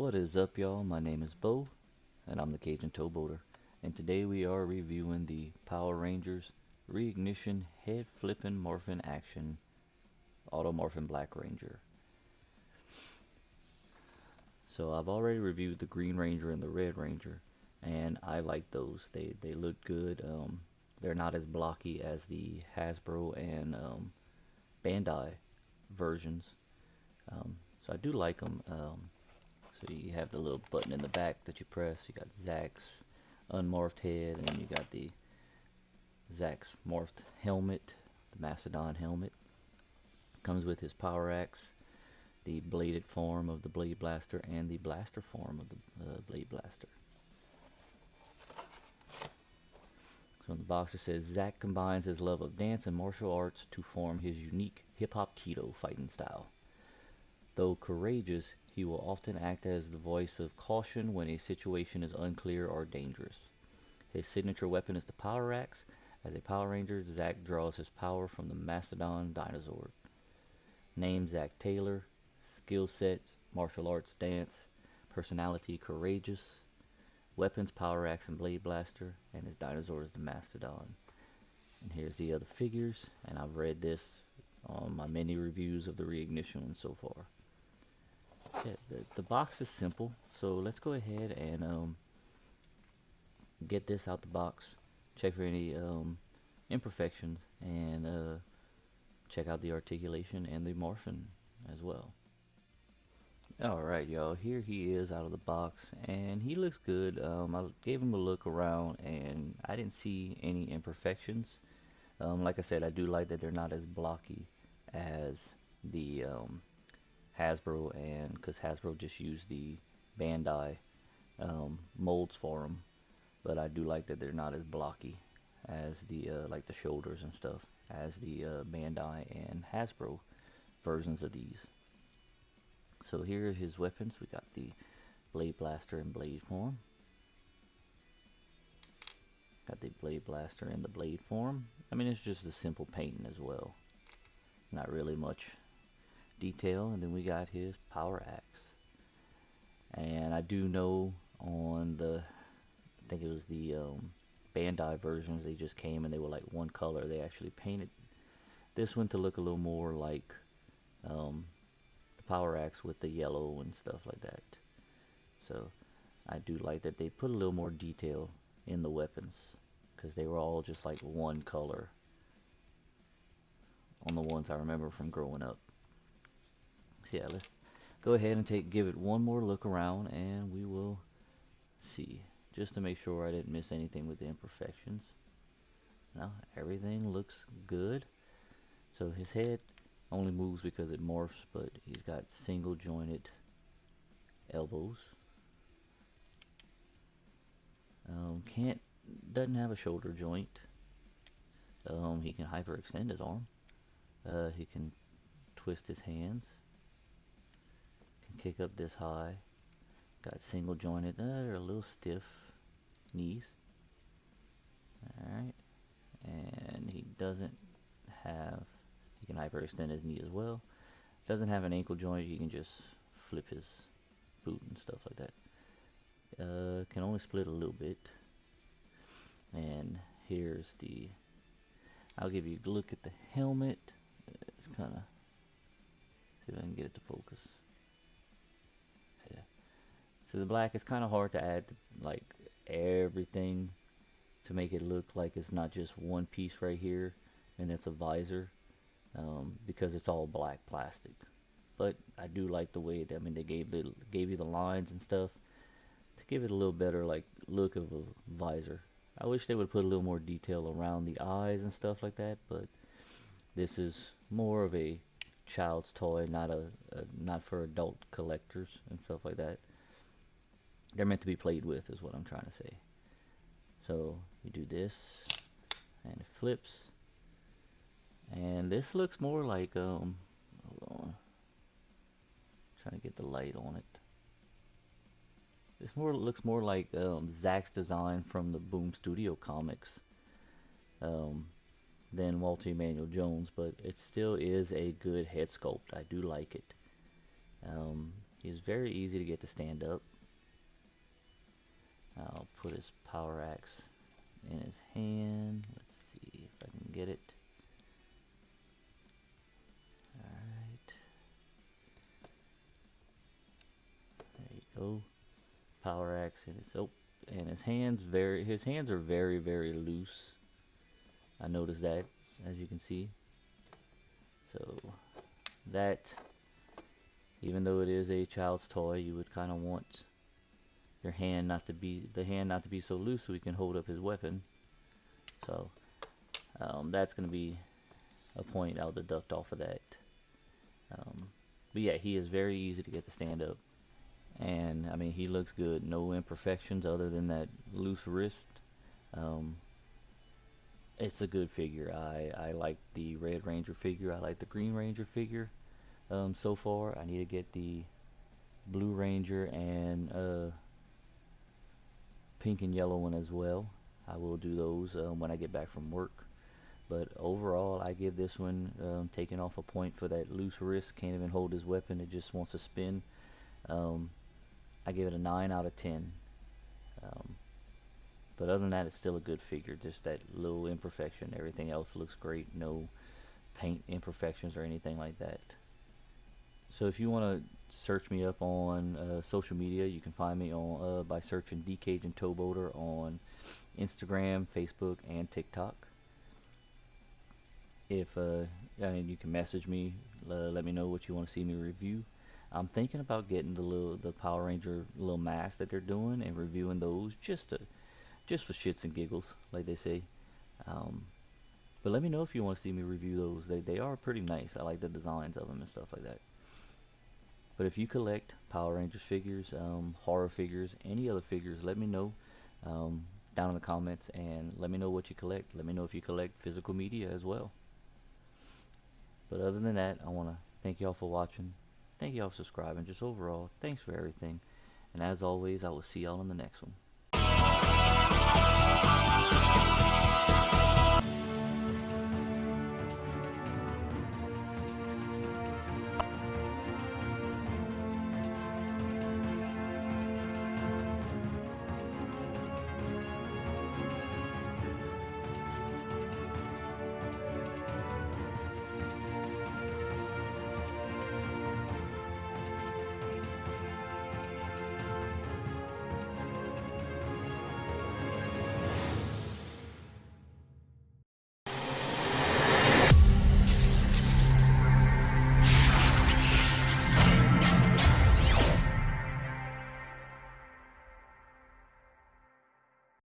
What is up, y'all? My name is Bo, and I'm the TheKjnTowboater. And today we are reviewing the Power Rangers Reignition Head Flippin' Morphin Action Auto Morphin Black Ranger. So I've already reviewed the Green Ranger and the Red Ranger, and I like those. They look good. They're not as blocky as the Hasbro and Bandai versions. So I do like them. So you have the little button in the back that you press. You got Zack's unmorphed head, and then you got the Zack's morphed helmet, the Mastodon helmet. Comes with his power axe, the bladed form of the Blade Blaster, and the blaster form of the Blade Blaster. So in the box it says Zack combines his love of dance and martial arts to form his unique hip-hop keto fighting style. Though courageous, he will often act as the voice of caution when a situation is unclear or dangerous. His signature weapon is the Power Axe. As a Power Ranger, Zack draws his power from the Mastodon dinosaur. Name Zack Taylor. Skill set, martial arts, dance. Personality, courageous. Weapons, Power Axe and Blade Blaster. And his dinosaur is the Mastodon. And here's the other figures. And I've read this on my many reviews of the Reignition one so far. Yeah, the box is simple, so let's go ahead and get this out the box, check for any imperfections, and check out the articulation and the morphin as well. Alright, y'all, here he is out of the box, and he looks good. I gave him a look around, and I didn't see any imperfections. Like I said, I do like that they're not as blocky as the Hasbro, and because Hasbro just used the Bandai molds for them, but I do like that they're not as blocky as the like the shoulders and stuff as the Bandai and Hasbro versions of these. So here are his weapons. We got the Blade Blaster in blade form. Got the Blade Blaster in the blade form. I mean, it's just a simple painting as well. Not really much detail. And then we got his power axe, and I do know on the, I think it was the Bandai versions, they just came and they were like one color. They actually painted this one to look a little more like the power axe with the yellow and stuff like that. So I do like that they put a little more detail in the weapons, because they were all just like one color on the ones I remember from growing up. So yeah, let's go ahead and give it one more look around, and we will see, just to make sure I didn't miss anything with the imperfections. Now everything looks good. So his head only moves because it morphs, but he's got single jointed elbows. Doesn't have a shoulder joint. He can hyperextend his arm. He can twist his hands. Kick up this high. Got single jointed. They're a little stiff knees. Alright. And he doesn't have, he can hyperextend his knee as well. Doesn't have an ankle joint. You can just flip his boot and stuff like that. Can only split a little bit. And here's the, I'll give you a look at the helmet. It's kind of, see if I can get it to focus. So the black is kind of hard to add like everything to make it look like it's not just one piece right here and it's a visor, because it's all black plastic. But I do like the way that, I mean, they gave you the lines and stuff to give it a little better like look of a visor. I wish they would put a little more detail around the eyes and stuff like that, but this is more of a child's toy, not for adult collectors and stuff like that. They're meant to be played with, is what I'm trying to say. So you do this, and it flips, and this looks more like hold on, trying to get the light on it. This looks more like Zack's design from the Boom Studio comics than Walter Emanuel Jones, but it still is a good head sculpt. I do like it. He is very easy to get to stand up. I'll put his power axe in his hand. Let's see if I can get it. Alright. There you go. Power axe in his and his hands are very, very loose. I noticed that, as you can see. So that, even though it is a child's toy, you would kind of want your hand not to be so loose so he can hold up his weapon. So that's going to be a point I'll deduct off of that. But yeah, he is very easy to get to stand up, and I mean, he looks good. No imperfections other than that loose wrist. It's a good figure. I like the Red Ranger figure. I like the Green Ranger figure. So far, I need to get the Blue Ranger and pink and yellow one as well. I will do those when I get back from work. But overall, I give this one, taking off a point for that loose wrist, can't even hold his weapon, it just wants to spin. I give it a 9 out of 10. But other than that, it's still a good figure. Just that little imperfection. Everything else looks great. No paint imperfections or anything like that. So if you want to search me up on social media, you can find me on by searching TheKjnTowboater on Instagram, Facebook, and TikTok. If I mean, you can message me, let me know what you want to see me review. I'm thinking about getting the Power Ranger little masks that they're doing and reviewing those just for shits and giggles, like they say. But let me know if you want to see me review those. They are pretty nice. I like the designs of them and stuff like that. But if you collect Power Rangers figures, horror figures, any other figures, let me know down in the comments, and let me know what you collect. Let me know if you collect physical media as well. But other than that, I want to thank y'all for watching. Thank y'all for subscribing. Just overall, thanks for everything. And as always, I will see y'all in the next one.